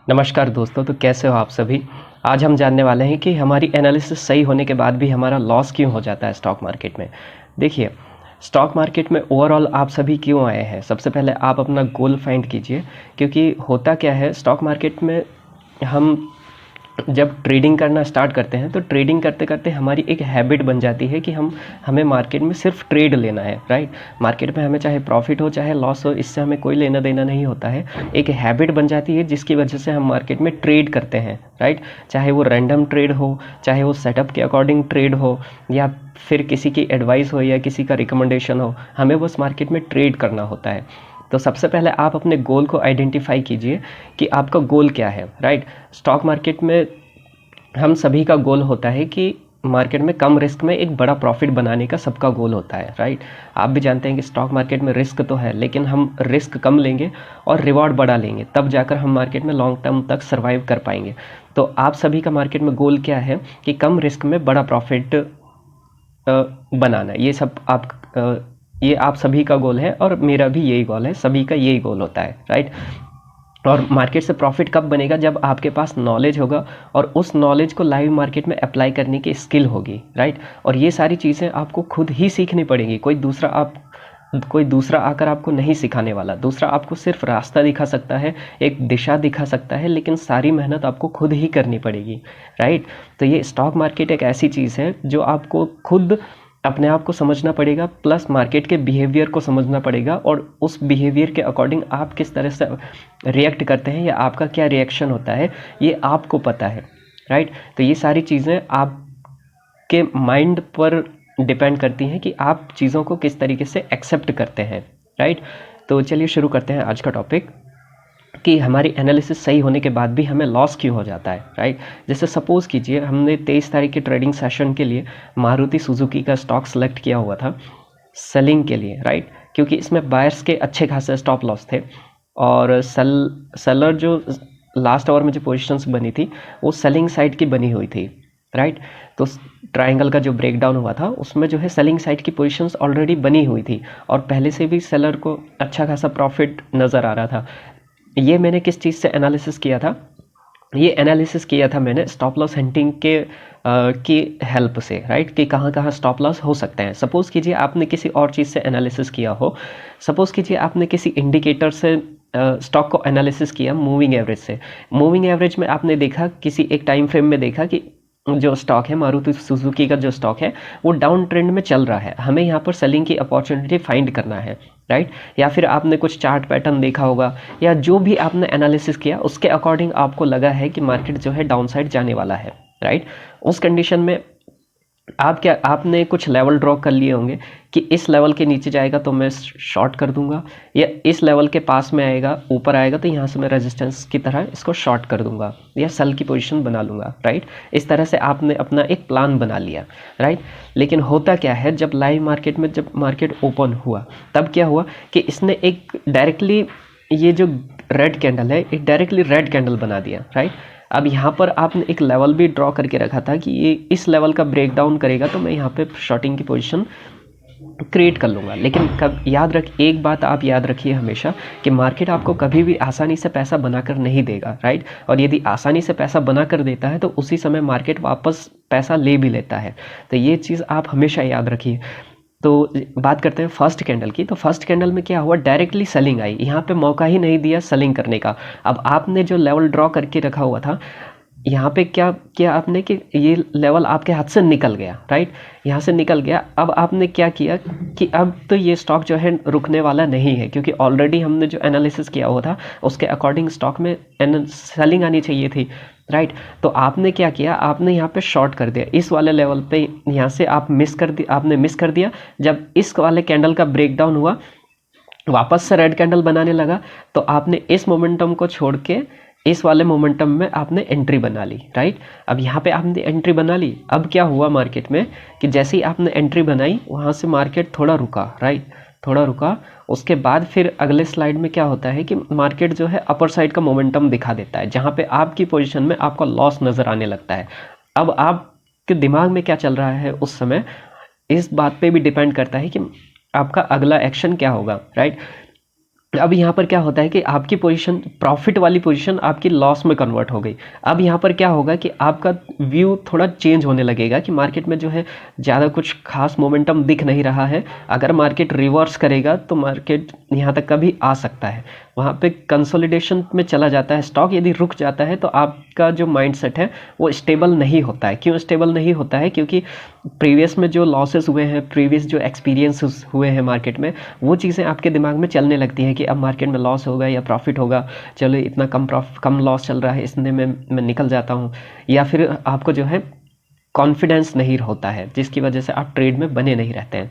नमस्कार दोस्तों, तो कैसे हो आप सभी। आज हम जानने वाले हैं कि हमारी एनालिसिस सही होने के बाद भी हमारा लॉस क्यों हो जाता है स्टॉक मार्केट में। देखिए, स्टॉक मार्केट में ओवरऑल आप सभी क्यों आए हैं, सबसे पहले आप अपना गोल फाइंड कीजिए। क्योंकि होता क्या है, स्टॉक मार्केट में हम जब ट्रेडिंग करना स्टार्ट करते हैं तो ट्रेडिंग करते करते हमारी एक हैबिट बन जाती है कि हमें मार्केट में सिर्फ ट्रेड लेना है, राइट। मार्केट में हमें चाहे प्रॉफिट हो चाहे लॉस हो, इससे हमें कोई लेना देना नहीं होता है। एक हैबिट बन जाती है जिसकी वजह से हम मार्केट में ट्रेड करते हैं, राइट। चाहे वो रैंडम ट्रेड हो, चाहे वो सेटअप के अकॉर्डिंग ट्रेड हो, या फिर किसी की एडवाइस हो या किसी का रिकमेंडेशन हो, हमें बस मार्केट में ट्रेड करना होता है। तो सबसे पहले आप अपने गोल को आइडेंटिफाई कीजिए कि आपका गोल क्या है, राइट। स्टॉक मार्केट में हम सभी का गोल होता है कि मार्केट में कम रिस्क में एक बड़ा प्रॉफिट बनाने का सबका गोल होता है, राइट। आप भी जानते हैं कि स्टॉक मार्केट में रिस्क तो है, लेकिन हम रिस्क कम लेंगे और रिवॉर्ड बढ़ा लेंगे, तब जाकर हम मार्केट में लॉन्ग टर्म तक सर्वाइव कर पाएंगे। तो आप सभी का मार्केट में गोल क्या है कि कम रिस्क में बड़ा प्रॉफिट बनाना। ये आप सभी का गोल है और मेरा भी यही गोल है, सभी का यही गोल होता है, राइट। और मार्केट से प्रॉफिट कब बनेगा, जब आपके पास नॉलेज होगा और उस नॉलेज को लाइव मार्केट में अप्लाई करने की स्किल होगी, राइट। और ये सारी चीज़ें आपको खुद ही सीखनी पड़ेगी, कोई दूसरा आकर आपको नहीं सिखाने वाला। दूसरा आपको सिर्फ रास्ता दिखा सकता है, एक दिशा दिखा सकता है, लेकिन सारी मेहनत आपको खुद ही करनी पड़ेगी, राइट। तो ये स्टॉक मार्केट एक ऐसी चीज़ है जो आपको खुद अपने आप को समझना पड़ेगा, प्लस मार्केट के बिहेवियर को समझना पड़ेगा, और उस बिहेवियर के अकॉर्डिंग आप किस तरह से रिएक्ट करते हैं या आपका क्या रिएक्शन होता है, ये आपको पता है, राइट। तो ये सारी चीज़ें आपके माइंड पर डिपेंड करती हैं कि आप चीज़ों को किस तरीके से एक्सेप्ट करते हैं, राइट। तो चलिए शुरू करते हैं आज का टॉपिक कि हमारी एनालिसिस सही होने के बाद भी हमें लॉस क्यों हो जाता है, राइट। जैसे सपोज़ कीजिए हमने 23 तारीख के ट्रेडिंग सेशन के लिए मारुति सुजुकी का स्टॉक सेलेक्ट किया हुआ था सेलिंग के लिए, राइट। क्योंकि इसमें बायर्स के अच्छे खासे स्टॉप लॉस थे, और सेलर जो लास्ट आवर में जो पोजीशंस बनी थी वो सेलिंग साइड की बनी हुई थी, राइट। तो ट्रायंगल का जो ब्रेकडाउन हुआ था उसमें जो है सेलिंग साइड की पोजीशंस ऑलरेडी बनी हुई थी, और पहले से भी सेलर को अच्छा खासा प्रॉफिट नज़र आ रहा था। ये मैंने किस चीज़ से एनालिसिस किया था, ये एनालिसिस किया था मैंने स्टॉप लॉस हंटिंग की हेल्प से, राइट। कि कहाँ कहाँ स्टॉप लॉस हो सकते हैं। सपोज़ कीजिए आपने किसी और चीज़ से एनालिसिस किया हो, सपोज़ कीजिए आपने किसी इंडिकेटर से स्टॉक को एनालिसिस किया मूविंग एवरेज से। मूविंग एवरेज में आपने देखा, किसी एक टाइम फ्रेम में देखा कि जो स्टॉक है मारुति सुजुकी का जो स्टॉक है वो डाउन ट्रेंड में चल रहा है, हमें यहाँ पर सेलिंग की अपॉर्चुनिटी फाइंड करना है, राइट। या फिर आपने कुछ चार्ट पैटर्न देखा होगा, या जो भी आपने एनालिसिस किया उसके अकॉर्डिंग आपको लगा है कि मार्केट जो है डाउन साइड जाने वाला है, राइट। उस कंडीशन में आपने कुछ लेवल ड्रॉ कर लिए होंगे कि इस लेवल के नीचे जाएगा तो मैं शॉर्ट कर दूंगा, या इस लेवल के पास में आएगा, ऊपर आएगा तो यहाँ से मैं रेजिस्टेंस की तरह इसको शॉर्ट कर दूंगा या सेल की पोजीशन बना लूँगा, राइट। इस तरह से आपने अपना एक प्लान बना लिया, राइट। लेकिन होता क्या है, जब लाइव मार्केट में जब मार्केट ओपन हुआ तब क्या हुआ कि इसने एक डायरेक्टली, ये जो रेड कैंडल है एक डायरेक्टली रेड कैंडल बना दिया, राइट। अब यहाँ पर आपने एक लेवल भी ड्रॉ करके रखा था कि ये इस लेवल का ब्रेक डाउन करेगा तो मैं यहाँ पे शॉर्टिंग की पोजीशन क्रिएट कर लूँगा। लेकिन एक बात आप याद रखिए हमेशा कि मार्केट आपको कभी भी आसानी से पैसा बनाकर नहीं देगा, राइट। और यदि आसानी से पैसा बना कर देता है तो उसी समय मार्केट वापस पैसा ले भी लेता है। तो ये चीज़ आप हमेशा याद रखिए। तो बात करते हैं फर्स्ट कैंडल की। तो फर्स्ट कैंडल में क्या हुआ, डायरेक्टली सेलिंग आई, यहाँ पे मौका ही नहीं दिया सेलिंग करने का। अब आपने जो लेवल ड्रॉ करके रखा हुआ था, यहाँ पे क्या किया आपने कि ये लेवल आपके हाथ से निकल गया, राइट। यहाँ से निकल गया। अब आपने क्या किया कि अब तो ये स्टॉक जो है रुकने वाला नहीं है, क्योंकि ऑलरेडी हमने जो एनालिसिस किया हुआ था उसके अकॉर्डिंग स्टॉक में सेलिंग आनी चाहिए थी, राइट। तो आपने क्या किया, आपने यहाँ पे शॉर्ट कर दिया इस वाले लेवल पे, यहाँ से आपने मिस कर दिया। जब इस वाले कैंडल का ब्रेकडाउन हुआ, वापस से रेड कैंडल बनाने लगा, तो आपने इस मोमेंटम को छोड़ के इस वाले मोमेंटम में आपने एंट्री बना ली, राइट। अब यहाँ पे आपने एंट्री बना ली। अब क्या हुआ मार्केट में कि जैसे ही आपने एंट्री बनाई वहाँ से मार्केट थोड़ा रुका, राइट, थोड़ा रुका। उसके बाद फिर अगले स्लाइड में क्या होता है कि मार्केट जो है अपर साइड का मोमेंटम दिखा देता है, जहाँ पे आपकी पोजीशन में आपका लॉस नज़र आने लगता है। अब आपके दिमाग में क्या चल रहा है उस समय, इस बात पे भी डिपेंड करता है कि आपका अगला एक्शन क्या होगा, राइट। अब यहाँ पर क्या होता है कि आपकी पोजीशन, प्रॉफिट वाली पोजीशन आपकी लॉस में कन्वर्ट हो गई। अब यहाँ पर क्या होगा कि आपका व्यू थोड़ा चेंज होने लगेगा कि मार्केट में जो है ज़्यादा कुछ खास मोमेंटम दिख नहीं रहा है। अगर मार्केट रिवर्स करेगा तो मार्केट यहाँ तक का भी आ सकता है, वहाँ पे कंसोलिडेशन में चला जाता है स्टॉक। यदि रुक जाता है तो आपका जो माइंडसेट है वो स्टेबल नहीं होता है। क्यों स्टेबल नहीं होता है? क्योंकि प्रीवियस में जो लॉसेस हुए हैं, प्रीवियस जो एक्सपीरियंस हुए हैं मार्केट में, वो चीज़ें आपके दिमाग में चलने लगती हैं कि अब मार्केट में लॉस होगा या प्रॉफिट होगा, चलो इतना कम लॉस चल रहा है, इसने में मैं निकल जाता हूँ। या फिर आपको जो है कॉन्फिडेंस नहीं होता है, जिसकी वजह से आप ट्रेड में बने नहीं रहते हैं।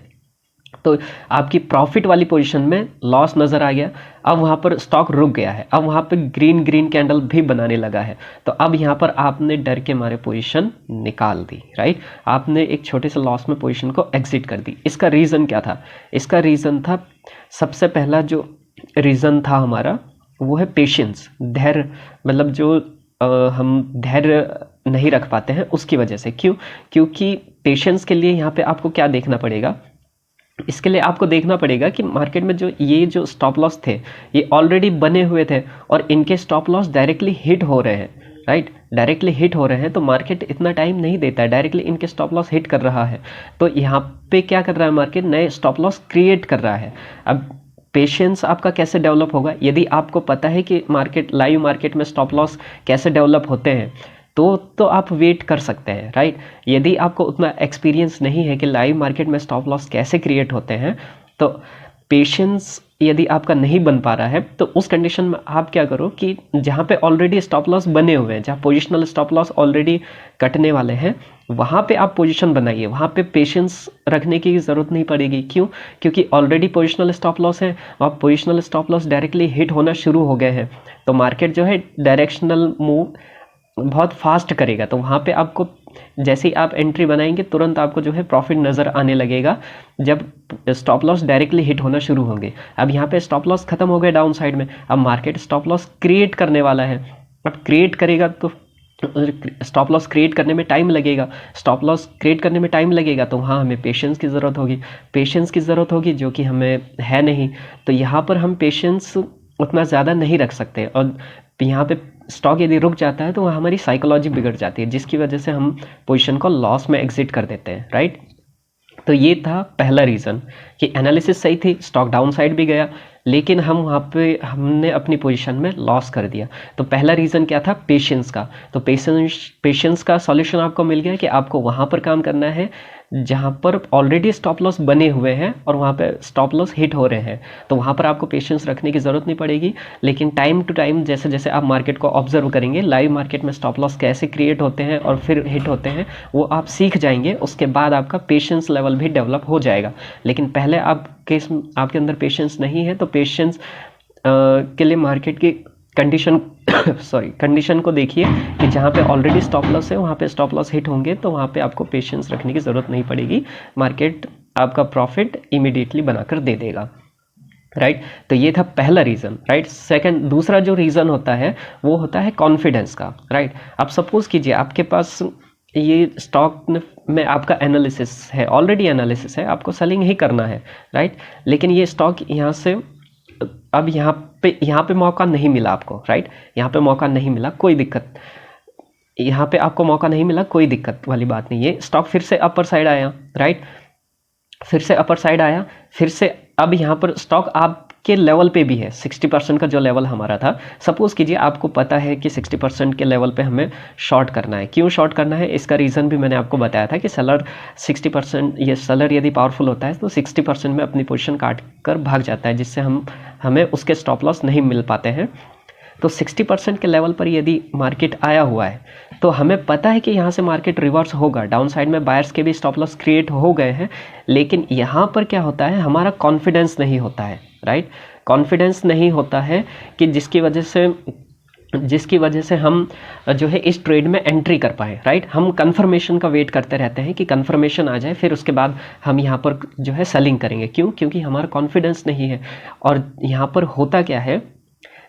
तो आपकी प्रॉफिट वाली पोजीशन में लॉस नज़र आ गया, अब वहाँ पर स्टॉक रुक गया है, अब वहाँ पे ग्रीन कैंडल भी बनाने लगा है। तो अब यहाँ पर आपने डर के मारे पोजीशन निकाल दी, राइट। आपने एक छोटे से लॉस में पोजीशन को एग्जिट कर दी। इसका रीज़न क्या था? इसका रीज़न था, सबसे पहला जो रीज़न था हमारा वो है पेशेंस, धैर्य। मतलब जो हम धैर्य नहीं रख पाते हैं उसकी वजह से। क्यों? क्योंकि पेशेंस के लिए यहाँ पे आपको क्या देखना पड़ेगा? इसके लिए आपको देखना पड़ेगा कि मार्केट में ये जो स्टॉप लॉस थे ये ऑलरेडी बने हुए थे और इनके स्टॉप लॉस डायरेक्टली हिट हो रहे हैं, राइट। डायरेक्टली हिट हो रहे हैं तो मार्केट इतना टाइम नहीं देता है, डायरेक्टली इनके स्टॉप लॉस हिट कर रहा है। तो यहाँ पे क्या कर रहा है मार्केट? नए स्टॉप लॉस क्रिएट कर रहा है। अब पेशेंस आपका कैसे डेवलप होगा? यदि आपको पता है कि लाइव मार्केट में स्टॉप लॉस कैसे डेवलप होते हैं तो आप वेट कर सकते हैं, राइट। यदि आपको उतना एक्सपीरियंस नहीं है कि लाइव मार्केट में स्टॉप लॉस कैसे क्रिएट होते हैं, तो पेशेंस यदि आपका नहीं बन पा रहा है तो उस कंडीशन में आप क्या करो कि जहाँ पे ऑलरेडी स्टॉप लॉस बने हुए हैं, जहाँ पोजिशनल स्टॉप लॉस ऑलरेडी कटने वाले हैं, वहाँ पे आप पोजीशन बनाइए। वहाँ पे पेशेंस रखने की ज़रूरत नहीं पड़ेगी। क्यों? क्योंकि ऑलरेडी पोजिशनल स्टॉप लॉस है और positional stop loss directly hit होना शुरू हो गए हैं। तो मार्केट जो है डायरेक्शनल मूव बहुत फास्ट करेगा। तो वहाँ पे आपको जैसे ही आप एंट्री बनाएंगे तुरंत आपको जो है प्रॉफिट नज़र आने लगेगा जब स्टॉप लॉस डायरेक्टली हिट होना शुरू होंगे। अब यहाँ पे स्टॉप लॉस खत्म हो गए डाउन साइड में, अब मार्केट स्टॉप लॉस क्रिएट करने वाला है। अब क्रिएट करेगा तो स्टॉप लॉस क्रिएट करने में टाइम लगेगा, स्टॉप लॉस क्रिएट करने में टाइम लगेगा, तो वहाँ हमें पेशेंस की ज़रूरत होगी। पेशेंस की ज़रूरत होगी जो कि हमें है नहीं। तो यहाँ पर हम पेशेंस उतना ज़्यादा नहीं रख सकते और यहाँ पे स्टॉक यदि रुक जाता है तो वह हमारी साइकोलॉजी बिगड़ जाती है, जिसकी वजह से हम पोजीशन को लॉस में एग्जिट कर देते हैं, राइट। तो ये था पहला रीज़न कि एनालिसिस सही थी, स्टॉक डाउन साइड भी गया, लेकिन हम वहाँ पे हमने अपनी पोजीशन में लॉस कर दिया। तो पहला रीज़न क्या था? पेशेंस का। तो पेशेंस का सॉल्यूशन आपको मिल गया कि आपको वहाँ पर काम करना है जहाँ पर ऑलरेडी स्टॉप लॉस बने हुए हैं और वहाँ पे स्टॉप लॉस हिट हो रहे हैं। तो वहाँ पर आपको पेशेंस रखने की ज़रूरत नहीं पड़ेगी, लेकिन टाइम टू टाइम जैसे जैसे आप मार्केट को ऑब्जर्व करेंगे, लाइव मार्केट में स्टॉप लॉस कैसे क्रिएट होते हैं और फिर हिट होते हैं, वो आप सीख जाएंगे। उसके बाद आपका पेशेंस लेवल भी डेवलप हो जाएगा। लेकिन पहले आपके अंदर पेशेंस नहीं है तो पेशेंस के लिए मार्केट की कंडीशन को देखिए कि जहाँ पे ऑलरेडी स्टॉप लॉस है वहाँ पे स्टॉप लॉस हिट होंगे, तो वहाँ पे आपको पेशेंस रखने की ज़रूरत नहीं पड़ेगी, मार्केट आपका प्रॉफिट इमीडिएटली बनाकर दे देगा, राइट। तो ये था पहला रीज़न, राइट। सेकंड, दूसरा जो रीज़न होता है वो होता है कॉन्फिडेंस का, राइट। आप सपोज कीजिए आपके पास ये स्टॉक में आपका एनालिसिस है, ऑलरेडी एनालिसिस है, आपको सेलिंग ही करना है, राइट। लेकिन ये स्टॉक यहाँ से अब यहाँ पे मौका नहीं मिला आपको, राइट। यहाँ पे मौका नहीं मिला, कोई दिक्कत, यहाँ पे आपको मौका नहीं मिला, कोई दिक्कत वाली बात नहीं है। स्टॉक फिर से अपर साइड आया, राइट, फिर से अपर साइड आया, फिर से अब यहाँ पर स्टॉक आपके लेवल पे भी है, 60% का जो लेवल हमारा था। सपोज कीजिए आपको पता है कि 60% के लेवल पे हमें शॉर्ट करना है। क्यों शॉर्ट करना है? इसका रीज़न भी मैंने आपको बताया था कि सेलर यदि पावरफुल होता है तो 60% में अपनी पोजीशन काट कर भाग जाता है, जिससे हमें उसके स्टॉप लॉस नहीं मिल पाते हैं। तो 60% के लेवल पर यदि मार्केट आया हुआ है तो हमें पता है कि यहाँ से मार्केट रिवर्स होगा, डाउन साइड में बायर्स के भी स्टॉप लॉस क्रिएट हो गए हैं, लेकिन यहाँ पर क्या होता है, हमारा कॉन्फिडेंस नहीं होता है, राइट। कॉन्फिडेंस नहीं होता है कि जिसकी वजह से हम जो है इस ट्रेड में एंट्री कर पाए, राइट। हम कंफर्मेशन का वेट करते रहते हैं कि कंफर्मेशन आ जाए, फिर उसके बाद हम यहाँ पर जो है सेलिंग करेंगे। क्यों? क्योंकि हमारा कॉन्फिडेंस नहीं है। और यहाँ पर होता क्या है,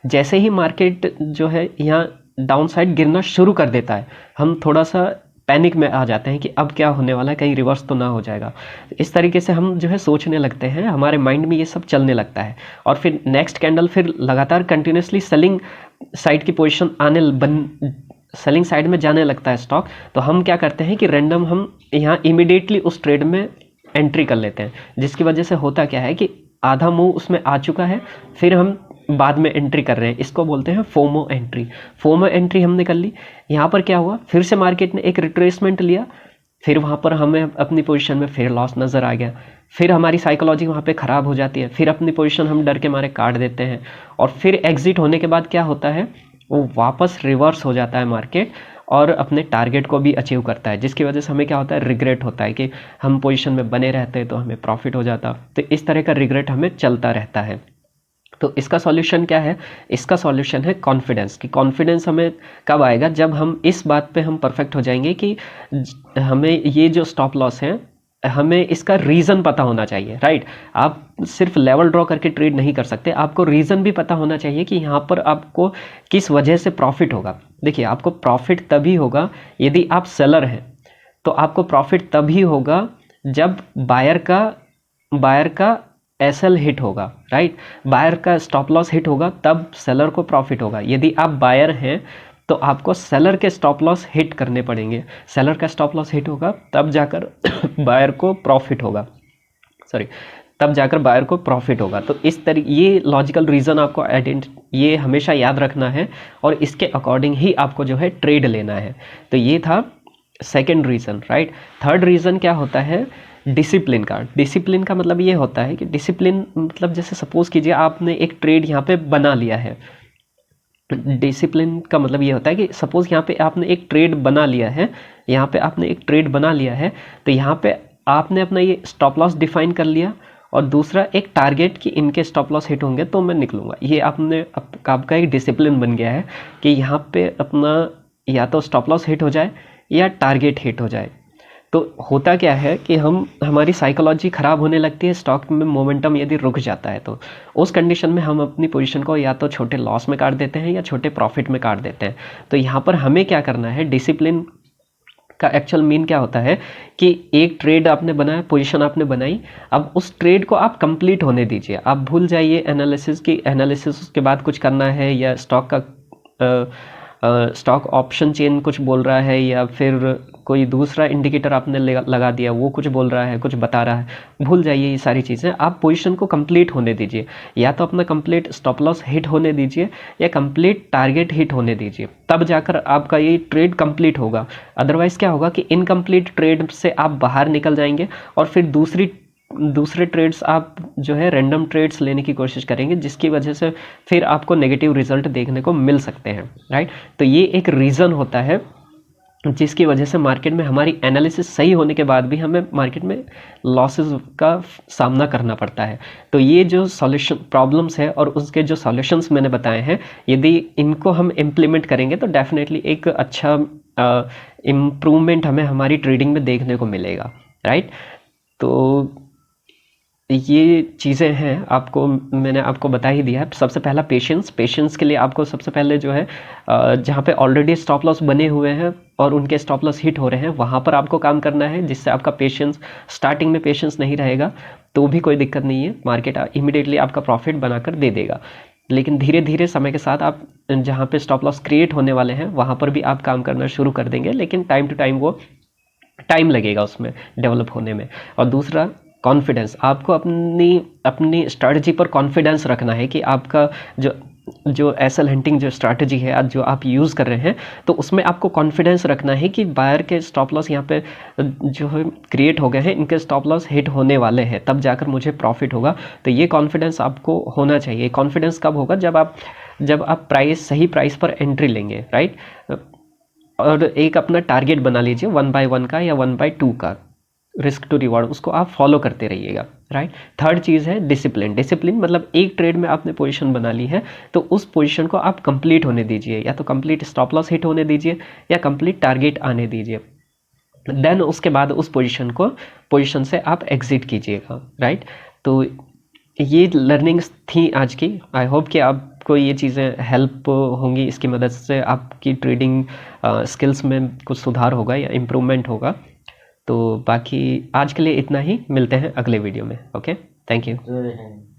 जैसे ही मार्केट जो है यहाँ डाउन साइड गिरना शुरू कर देता है, हम थोड़ा सा पैनिक में आ जाते हैं कि अब क्या होने वाला है, कहीं रिवर्स तो ना हो जाएगा। इस तरीके से हम जो है सोचने लगते हैं, हमारे माइंड में ये सब चलने लगता है, और फिर नेक्स्ट कैंडल फिर लगातार कंटिन्यूसली सेलिंग साइड की पोजीशन सेलिंग साइड में जाने लगता है स्टॉक। तो हम क्या करते हैं कि रैंडम हम यहाँ इमीडिएटली उस ट्रेड में एंट्री कर लेते हैं, जिसकी वजह से होता क्या है कि आधा मूव उसमें आ चुका है, फिर हम बाद में एंट्री कर रहे हैं, इसको बोलते हैं फोमो एंट्री। फोमो एंट्री हमने कर ली। यहाँ पर क्या हुआ, फिर से मार्केट ने एक रिट्रेसमेंट लिया, फिर वहाँ पर हमें अपनी पोजीशन में फिर लॉस नज़र आ गया, फिर हमारी साइकोलॉजी वहाँ पे ख़राब हो जाती है, फिर अपनी पोजीशन हम डर के मारे काट देते हैं, और फिर एग्जिट होने के बाद क्या होता है, वो वापस रिवर्स हो जाता है मार्केट और अपने टारगेट को भी अचीव करता है, जिसकी वजह से हमें क्या होता है, रिग्रेट होता है कि हम पोजीशन में बने रहते तो हमें प्रॉफिट हो जाता। तो इस तरह का रिग्रेट हमें चलता रहता है। तो इसका सॉल्यूशन क्या है, इसका सॉल्यूशन है कॉन्फिडेंस। कि कॉन्फिडेंस हमें कब आएगा, जब हम इस बात पे हम परफेक्ट हो जाएंगे कि हमें ये जो स्टॉप लॉस है, हमें इसका रीज़न पता होना चाहिए, राइट। आप सिर्फ लेवल ड्रॉ करके ट्रेड नहीं कर सकते, आपको रीज़न भी पता होना चाहिए कि यहाँ पर आपको किस वजह से प्रॉफिट होगा। देखिए, आपको प्रॉफिट तभी होगा यदि आप सेलर हैं, तो आपको प्रॉफिट तभी होगा जब बायर का एसएल हिट होगा, राइट। बायर का स्टॉप लॉस हिट होगा तब सेलर को प्रॉफिट होगा। यदि आप बायर हैं तो आपको सेलर के स्टॉप लॉस हिट करने पड़ेंगे, सेलर का स्टॉप लॉस हिट होगा तब जाकर बायर को प्रॉफिट होगा, तब जाकर बायर को प्रॉफिट होगा। तो इस तरीके ये लॉजिकल रीज़न आपको ये हमेशा याद रखना है, और इसके अकॉर्डिंग ही आपको जो है ट्रेड लेना है। तो ये था second reason, right. Third reason क्या होता है, डिसिप्लिन का। डिसिप्लिन का मतलब ये होता है कि डिसिप्लिन मतलब जैसे सपोज कीजिए आपने एक ट्रेड यहाँ पे बना लिया है। डिसिप्लिन का मतलब ये होता है कि सपोज यहाँ पे आपने एक ट्रेड बना लिया है, यहाँ पे आपने एक ट्रेड बना लिया है, तो यहाँ पे आपने अपना ये स्टॉप लॉस डिफाइन कर लिया, और दूसरा एक टारगेट कि इनके स्टॉप लॉस हिट होंगे तो मैं निकलूंगा। ये आपने आपका एक डिसिप्लिन बन गया है कि यहाँ पे अपना या तो स्टॉप लॉस हिट हो जाए या टारगेट हिट हो जाए। तो होता क्या है कि हमारी साइकोलॉजी ख़राब होने लगती है, स्टॉक में मोमेंटम यदि रुक जाता है तो उस कंडीशन में हम अपनी पोजीशन को या तो छोटे लॉस में काट देते हैं या छोटे प्रॉफिट में काट देते हैं। तो यहाँ पर हमें क्या करना है, डिसिप्लिन का एक्चुअल मीन क्या होता है कि एक ट्रेड आपने बनाया, पोजीशन आपने बनाई, अब उस ट्रेड को आप कंप्लीट होने दीजिए। आप भूल जाइए एनालिसिस की, एनालिसिस उसके बाद कुछ करना है, या स्टॉक का स्टॉक ऑप्शन चेन कुछ बोल रहा है, या फिर कोई दूसरा इंडिकेटर आपने लगा दिया, वो कुछ बोल रहा है, कुछ बता रहा है, भूल जाइए ये सारी चीज़ें। आप पोजीशन को कंप्लीट होने दीजिए, या तो अपना कंप्लीट स्टॉप लॉस हिट होने दीजिए या कंप्लीट टारगेट हिट होने दीजिए, तब जाकर आपका ये ट्रेड कंप्लीट होगा। अदरवाइज़ क्या होगा कि इनकम्प्लीट ट्रेड से आप बाहर निकल जाएंगे, और फिर दूसरे ट्रेड्स आप जो है रैंडम ट्रेड्स लेने की कोशिश करेंगे, जिसकी वजह से फिर आपको नेगेटिव रिजल्ट देखने को मिल सकते हैं, राइट। तो ये एक रीज़न होता है जिसकी वजह से मार्केट में हमारी एनालिसिस सही होने के बाद भी हमें मार्केट में लॉसेस का सामना करना पड़ता है। तो ये जो सॉल्यूशन प्रॉब्लम्स है और उसके जो सॉल्यूशंस मैंने बताए हैं, यदि इनको हम इम्प्लीमेंट करेंगे तो डेफिनेटली एक अच्छा इम्प्रूवमेंट हमें हमारी ट्रेडिंग में देखने को मिलेगा, राइट। तो ये चीज़ें हैं, मैंने आपको बता ही दिया है। सबसे पहला पेशेंस के लिए आपको सबसे पहले जो है जहाँ पे ऑलरेडी स्टॉप लॉस बने हुए हैं और उनके स्टॉप लॉस हिट हो रहे हैं, वहाँ पर आपको काम करना है, जिससे आपका पेशेंस, स्टार्टिंग में पेशेंस नहीं रहेगा तो भी कोई दिक्कत नहीं है, मार्केट इमीडिएटली आपका प्रॉफिट बनाकर दे देगा। लेकिन धीरे धीरे समय के साथ आप जहाँ पे स्टॉप लॉस क्रिएट होने वाले हैं वहाँ पर भी आप काम करना शुरू कर देंगे, लेकिन टाइम टू टाइम वो टाइम लगेगा उसमें डेवलप होने में। और दूसरा कॉन्फिडेंस, आपको अपनी स्ट्रैटेजी पर कॉन्फिडेंस रखना है कि आपका जो एसएल हंटिंग जो स्ट्रैटेजी है आज जो आप यूज़ कर रहे हैं, तो उसमें आपको कॉन्फिडेंस रखना है कि बायर के स्टॉप लॉस यहाँ पे जो है क्रिएट हो गए हैं, इनके स्टॉप लॉस हिट होने वाले हैं, तब जाकर मुझे प्रॉफिट होगा। तो ये कॉन्फिडेंस आपको होना चाहिए। कॉन्फिडेंस कब होगा, जब आप सही प्राइस पर एंट्री लेंगे, राइट। और एक अपना टारगेट बना लीजिए 1/1 का या 1/2 का, रिस्क टू रिवॉर्ड, उसको आप फॉलो करते रहिएगा, राइट। थर्ड चीज़ है डिसिप्लिन मतलब एक ट्रेड में आपने पोजीशन बना ली है तो उस पोजीशन को आप कंप्लीट होने दीजिए, या तो कंप्लीट स्टॉप लॉस हिट होने दीजिए या कंप्लीट टारगेट आने दीजिए, देन उसके बाद उस पोजीशन से आप एग्जिट कीजिएगा, राइट। तो ये लर्निंग्स थी आज की। आई होप कि आप आपको ये चीज़ें हेल्प होंगी, इसकी मदद से आपकी ट्रेडिंग स्किल्स में कुछ सुधार होगा या इम्प्रूवमेंट होगा। तो बाकी आज के लिए इतना ही, मिलते हैं अगले वीडियो में। Okay, thank you. जय हिंद।